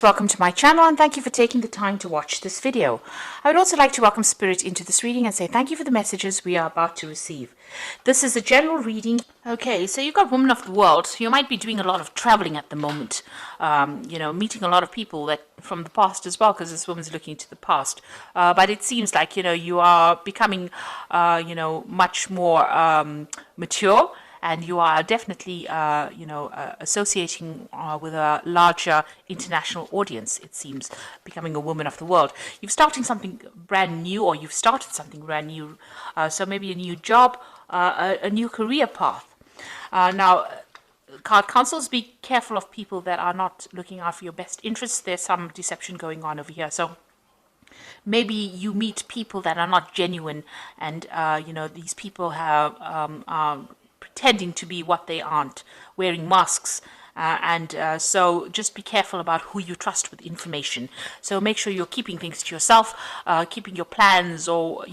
Welcome to my channel and thank you for taking the time to watch this video. I would also like to welcome Spirit into this reading and say thank you for the messages we are about to receive. This is a general reading. Okay, so you've got Woman of the World. You might be doing a lot of traveling at the moment, meeting a lot of people that from the past as well, because this woman's looking to the past. But it seems like, you are becoming, much more mature. And you are definitely, associating with a larger international audience, it seems, becoming a woman of the world. You've started something brand new, or you've started something brand new. So maybe a new job, a new career path. Now, card counsels, be careful of people that are not looking out for your best interests. There's some deception going on over here. So maybe you meet people that are not genuine, and, these people are pretending to be what they aren't, wearing masks. So just be careful about who you trust with information. So make sure you're keeping things to yourself, keeping your plans or,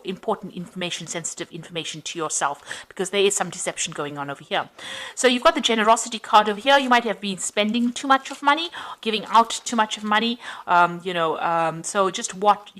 important information, sensitive information to yourself, because there is some deception going on over here. So you've got the generosity card over here. You might have been spending too much of money, giving out too much of money, so just what,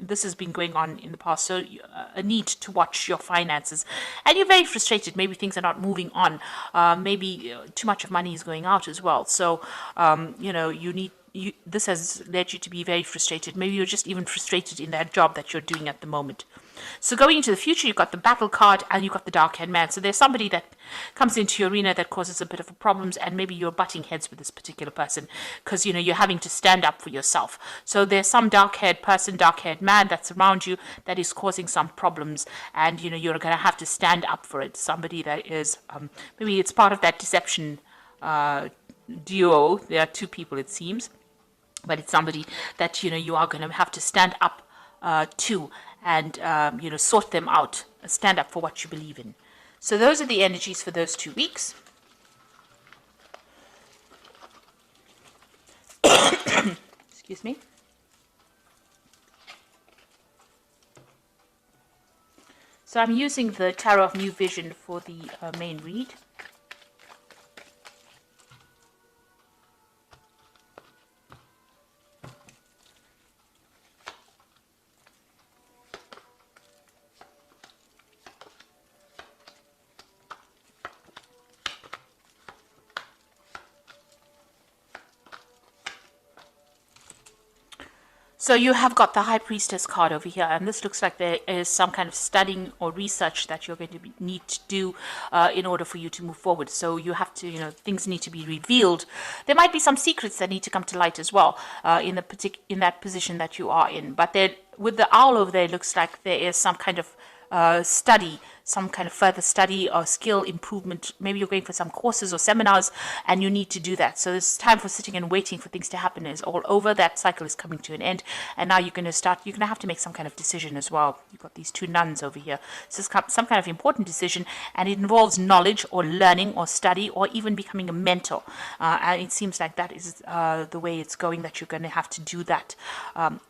this has been going on in the past. So a need to watch your finances, and you're very frustrated. Maybe things are not moving on. Maybe too much of money is going out as well. So, this has led you to be very frustrated. Maybe you're just even frustrated in that job that you're doing at the moment. So going into the future, you've got the battle card and you've got the dark-haired man. So there's somebody that comes into your arena that causes a bit of problems, and maybe you're butting heads with this particular person because, you're having to stand up for yourself. So there's some dark-haired person, dark-haired man that's around you that is causing some problems, and, you're going to have to stand up for it. Somebody that is, maybe it's part of that deception duo. There are two people, it seems, but it's somebody that you are going to have to stand up to, and sort them out, stand up for what you believe in. So those are the energies for those 2 weeks. Excuse me. So I'm using the Tarot of New Vision for the main read. So you have got the High Priestess card over here, and this looks like there is some kind of studying or research that you're going to need to do in order for you to move forward. So you have to, things need to be revealed. There might be some secrets that need to come to light as well in that position that you are in. But with the owl over there, it looks like there is some kind of study, some kind of further study or skill improvement. Maybe you're going for some courses or seminars and you need to do that. So this time for sitting and waiting for things to happen is all over. That cycle is coming to an end, and now you're going to have to make some kind of decision as well. You've got these two nuns over here. So it's some kind of important decision, and it involves knowledge or learning or study or even becoming a mentor. And it seems like that is the way it's going, that you're going to have to do that.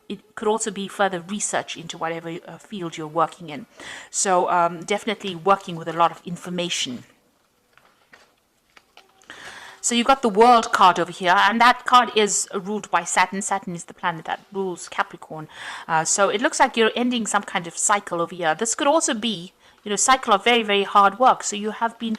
It could also be further research into whatever field you're working in. So definitely working with a lot of information. So you've got the World card over here, and that card is ruled by Saturn. Saturn is the planet that rules Capricorn. So it looks like you're ending some kind of cycle over here. This could also be, cycle of very, very hard work. So you have been,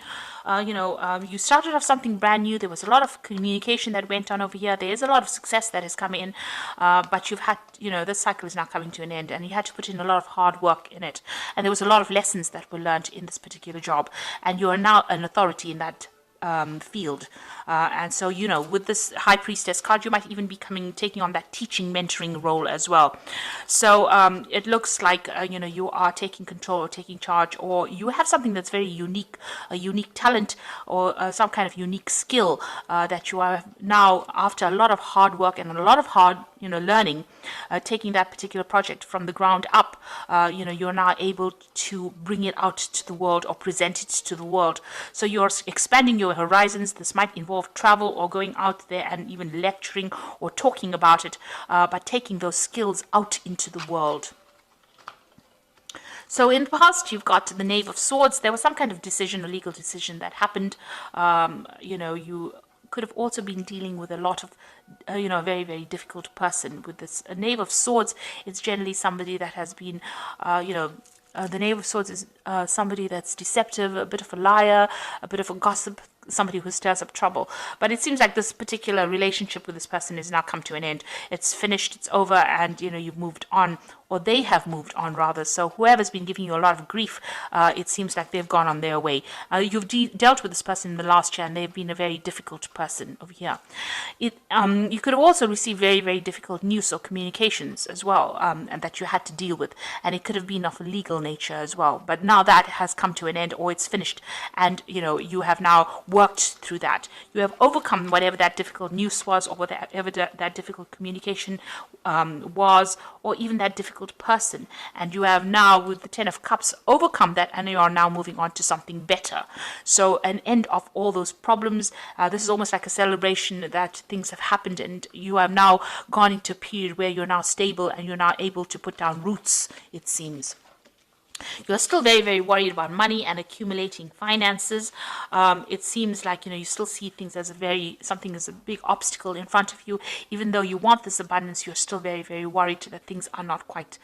you started off something brand new. There was a lot of communication that went on over here. There is a lot of success that has come in, but you've had, this cycle is now coming to an end, and you had to put in a lot of hard work in it. And there was a lot of lessons that were learned in this particular job, and you are now an authority in that field. And so, with this High Priestess card, you might even be taking on that teaching, mentoring role as well. So it looks like, you are taking control or taking charge, or you have something that's very unique, a unique talent or some kind of unique skill that you are now, after a lot of hard work and a lot of hard, learning, taking that particular project from the ground up, you're now able to bring it out to the world or present it to the world. So you're expanding your horizons. This might involve travel or going out there and even lecturing or talking about it, but taking those skills out into the world. So in the past, you've got the Knave of Swords. There was some kind of decision, a legal decision that happened. You could have also been dealing with a lot of, a very, very difficult person. With this Knave of Swords, it's generally somebody that has been, the Knave of Swords is somebody that's deceptive, a bit of a liar, a bit of a gossip, somebody who stirs up trouble. But it seems like this particular relationship with this person has now come to an end. It's finished, it's over, and you've moved on, or they have moved on rather. So whoever's been giving you a lot of grief, it seems like they've gone on their way. You've dealt with this person in the last year, and they've been a very difficult person over here. You could have also received very, very difficult news or communications as well, and that you had to deal with, and it could have been of a legal nature as well. But now that has come to an end, or it's finished, and you have now worked through that. You have overcome whatever that difficult news was, or whatever that difficult communication was, or even that difficult person. And you have now, with the Ten of Cups, overcome that, and you are now moving on to something better. So an end of all those problems. This is almost like a celebration that things have happened, and you have now gone into a period where you're now stable and you're now able to put down roots, it seems. You're still very, very worried about money and accumulating finances. It seems like, you still see things as something as a big obstacle in front of you. Even though you want this abundance, you're still very, very worried that things are not quite,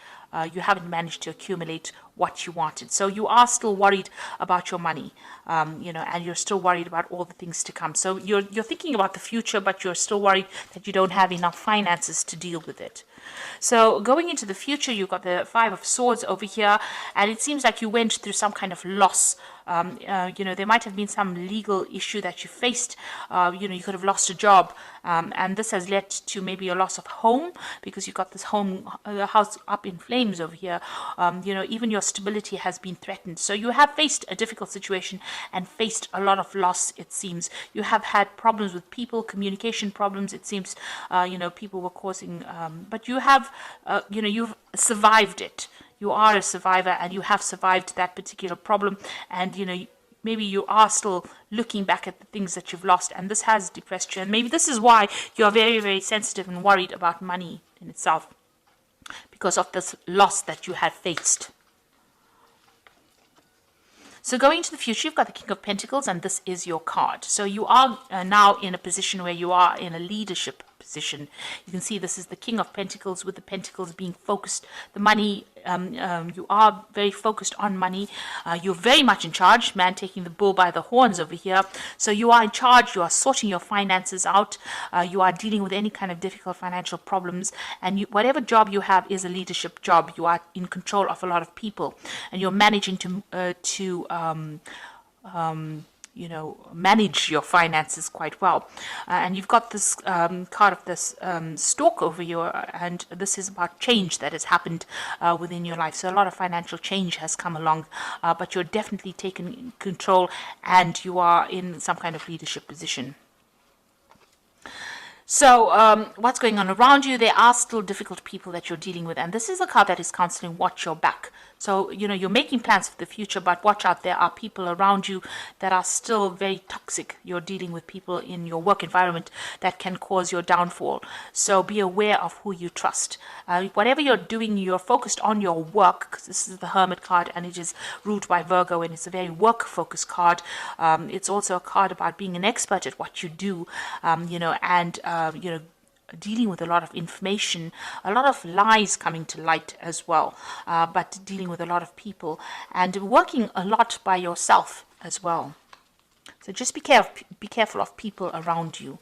you haven't managed to accumulate what you wanted. So you are still worried about your money, and you're still worried about all the things to come. So you're thinking about the future, but you're still worried that you don't have enough finances to deal with it. So going into the future, you've got the Five of Swords over here, and it seems like you went through some kind of loss. There might have been some legal issue that you faced. You could have lost a job, and this has led to maybe a loss of home, because you've got this house up in flames over here. Even your stability has been threatened. So you have faced a difficult situation and faced a lot of loss, it seems. You have had problems with people, communication problems, it seems. People were causing, but you have, you've survived it. You are a survivor, and you have survived that particular problem. And, maybe you are still looking back at the things that you've lost, and this has depressed you. And maybe this is why you're very, very sensitive and worried about money in itself, because of this loss that you have faced. So going into the future, you've got the King of Pentacles, and this is your card. So you are now in a position where you are in a leadership position. You can see this is the King of Pentacles, with the pentacles being focused. The money, you are very focused on money. You're very much in charge, man taking the bull by the horns over here. So you are in charge, you are sorting your finances out, you are dealing with any kind of difficult financial problems, and whatever job you have is a leadership job. You are in control of a lot of people, and you're managing to manage your finances quite well. And you've got this card of this stork over you, and this is about change that has happened within your life. So a lot of financial change has come along, but you're definitely taking control, and you are in some kind of leadership position. So what's going on around you? There are still difficult people that you're dealing with, and this is a card that is counseling watch your back. So, you're making plans for the future, but watch out. There are people around you that are still very toxic. You're dealing with people in your work environment that can cause your downfall. So be aware of who you trust. Whatever you're doing, you're focused on your work, because this is the Hermit card, and it is ruled by Virgo, and it's a very work-focused card. It's also a card about being an expert at what you do, dealing with a lot of information, a lot of lies coming to light as well, but dealing with a lot of people, and working a lot by yourself as well. So just be careful of people around you.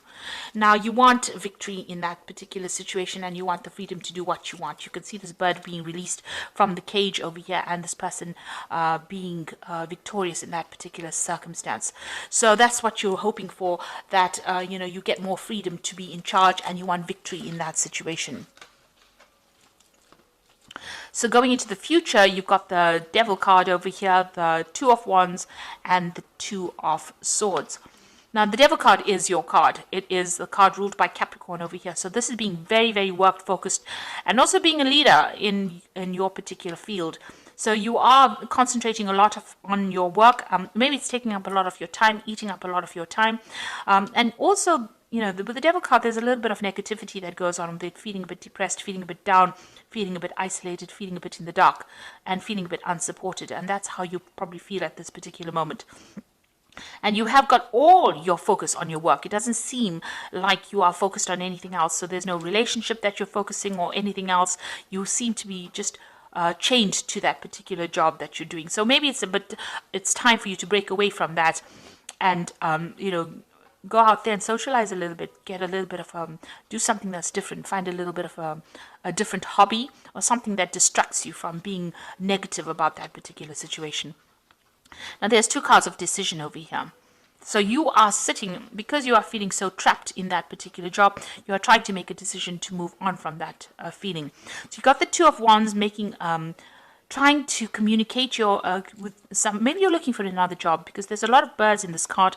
Now, you want victory in that particular situation, and you want the freedom to do what you want. You can see this bird being released from the cage over here, and this person being victorious in that particular circumstance. So that's what you're hoping for, that you get more freedom to be in charge, and you want victory in that situation. So going into the future, you've got the Devil card over here, the Two of Wands, and the Two of Swords. Now, the Devil card is your card. It is the card ruled by Capricorn over here. So this is being very, very work-focused, and also being a leader in your particular field. So you are concentrating a lot on your work. Maybe it's taking up a lot of your time, eating up a lot of your time. And also, with the Devil card, there's a little bit of negativity that goes on with it, feeling a bit depressed, feeling a bit down, feeling a bit isolated, feeling a bit in the dark, and feeling a bit unsupported. And that's how you probably feel at this particular moment. and you have got all your focus on your work. It doesn't seem like you are focused on anything else. So there's no relationship that you're focusing or anything else. You seem to be just chained to that particular job that you're doing. So maybe it's time for you to break away from that, and go out there and socialize a little bit, get a little bit of do something that's different, find a little bit of a different hobby or something that distracts you from being negative about that particular situation. Now there's two cards of decision over here. So you are sitting, because you are feeling so trapped in that particular job, you are trying to make a decision to move on from that feeling. So you got the Two of Wands making, trying to communicate with some, maybe you're looking for another job, because there's a lot of birds in this card.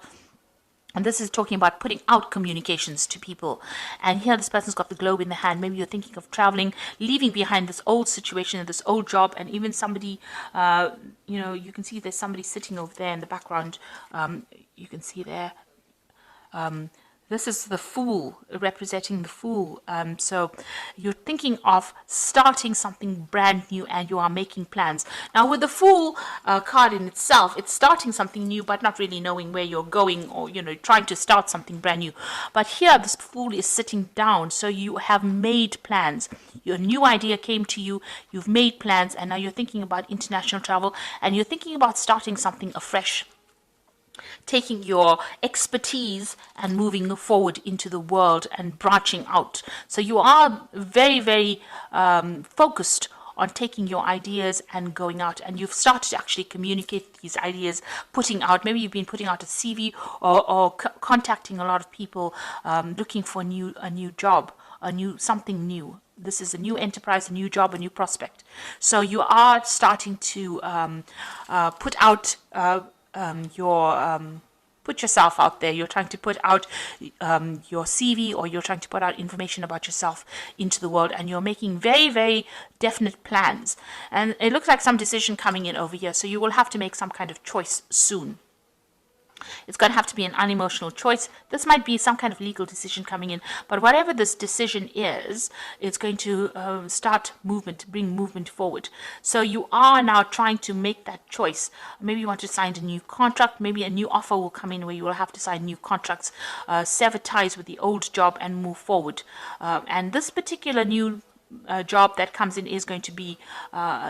And this is talking about putting out communications to people. And here this person's got the globe in the hand. Maybe you're thinking of traveling, leaving behind this old situation, this old job, and even somebody, you can see there's somebody sitting over there in the background. You can see there. This is the Fool, representing the Fool. So you're thinking of starting something brand new and you are making plans. Now with the Fool card in itself, it's starting something new but not really knowing where you're going, or, trying to start something brand new. But here this Fool is sitting down. So you have made plans. Your new idea came to you. You've made plans, and now you're thinking about international travel, and you're thinking about starting something afresh, taking your expertise and moving forward into the world and branching out. So you are very, very focused on taking your ideas and going out, and you've started to actually communicate these ideas, putting out, maybe you've been putting out a CV or contacting a lot of people, looking for a new job, something new. This is a new enterprise, a new job, a new prospect. So you are starting to put out put yourself out there. You're trying to put out your CV, or you're trying to put out information about yourself into the world, and you're making very, very definite plans. And it looks like some decision coming in over here, so you will have to make some kind of choice soon. It's going to have to be an unemotional choice. This might be some kind of legal decision coming in, but whatever this decision is, it's going to start movement, bring movement forward. So you are now trying to make that choice. Maybe you want to sign a new contract. Maybe a new offer will come in where you will have to sign new contracts, sever ties with the old job and move forward. And this particular new job that comes in is going to be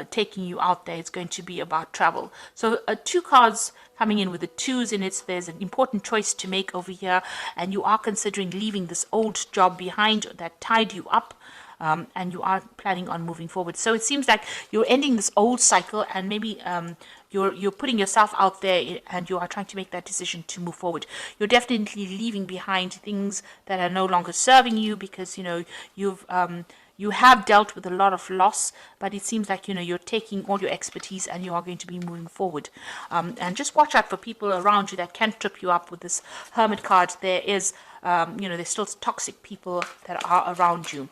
taking you out there. It's going to be about travel. So two cards coming in with the twos in it. So there's an important choice to make over here, and you are considering leaving this old job behind that tied you up, and you are planning on moving forward. So it seems like you're ending this old cycle, and maybe you're putting yourself out there, and you are trying to make that decision to move forward. You're definitely leaving behind things that are no longer serving you, because you have dealt with a lot of loss, but it seems like you're taking all your expertise and you are going to be moving forward. And just watch out for people around you that can trip you up. With this Hermit card, there is there's still toxic people that are around you.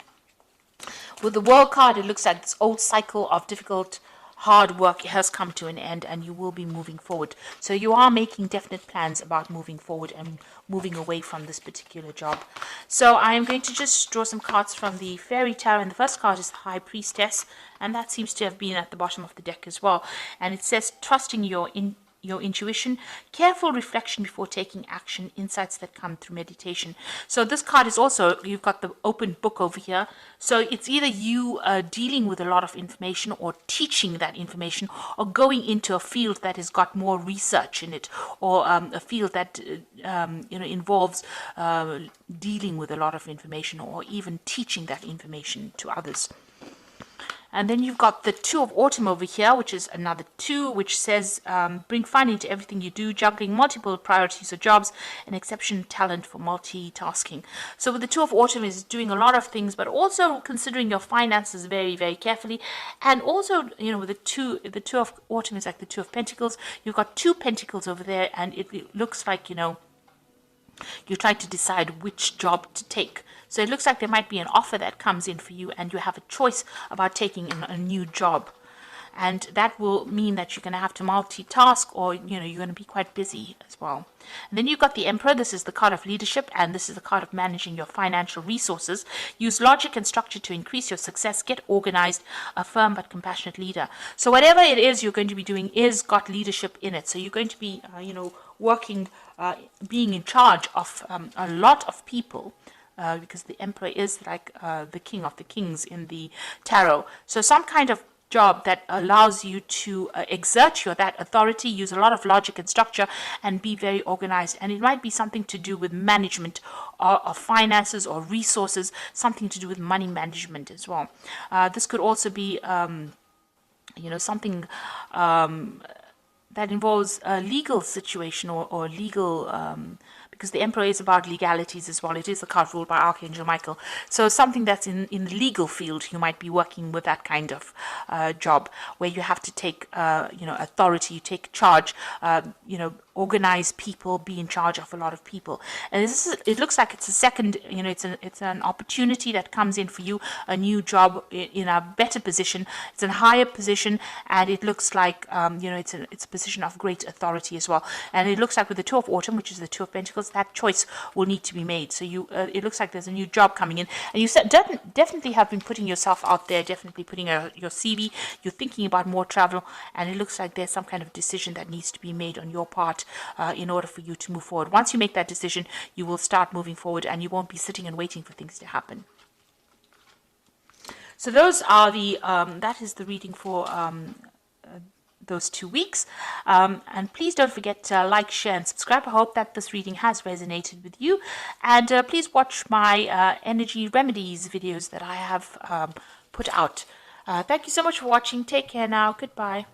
With the World card, it looks like this old cycle of difficult, hard work has come to an end, and you will be moving forward. So you are making definite plans about moving forward and moving away from this particular job. So I am going to just draw some cards from the Fairy Tarot, and the first card is High Priestess, and that seems to have been at the bottom of the deck as well. And it says, trusting your intuition, careful reflection before taking action, insights that come through meditation. So this card is also, you've got the open book over here. So it's either you dealing with a lot of information, or teaching that information, or going into a field that has got more research in it, or a field that involves dealing with a lot of information, or even teaching that information to others. And then you've got the Two of Autumn over here, which is another two, which says, bring fun into everything you do, juggling multiple priorities or jobs, and exceptional talent for multitasking. So with the Two of Autumn is doing a lot of things, but also considering your finances very, very carefully. And also, with the two of Autumn is like the Two of Pentacles. You've got two pentacles over there, and it looks like, you try to decide which job to take. So it looks like there might be an offer that comes in for you, and you have a choice about taking a new job. and that will mean that you're going to have to multitask, or you're going to be quite busy as well. And then you've got the Emperor. This is the card of leadership, and this is the card of managing your financial resources. Use logic and structure to increase your success. Get organized. A firm but compassionate leader. So whatever it is you're going to be doing is got leadership in it. So you're going to be working, being in charge of a lot of people, because the Emperor is like the king of the kings in the tarot. So some kind of job that allows you to exert that authority, use a lot of logic and structure, and be very organized. And it might be something to do with management of finances or resources, something to do with money management as well. This could also be something that involves a legal situation, or legal, because the Emperor is about legalities as well. It is a card ruled by Archangel Michael. So something that's in the legal field, you might be working with that kind of job, where you have to take, authority, you take charge, organize people, be in charge of a lot of people. And it looks like it's a second, it's an opportunity that comes in for you, a new job in a better position. It's a higher position, and it looks like, it's a position of great authority as well. And it looks like with the Two of Autumn, which is the Two of Pentacles, that choice will need to be made. So it looks like there's a new job coming in, and you definitely have been putting yourself out there, definitely putting your CV. You're thinking about more travel, and it looks like there's some kind of decision that needs to be made on your part in order for you to move forward. Once you make that decision, you will start moving forward, and you won't be sitting and waiting for things to happen. So those are that is the reading for those 2 weeks. And please don't forget to like, share, and subscribe. I hope that this reading has resonated with you. And please watch my energy remedies videos that I have put out. Thank you so much for watching. Take care now. Goodbye.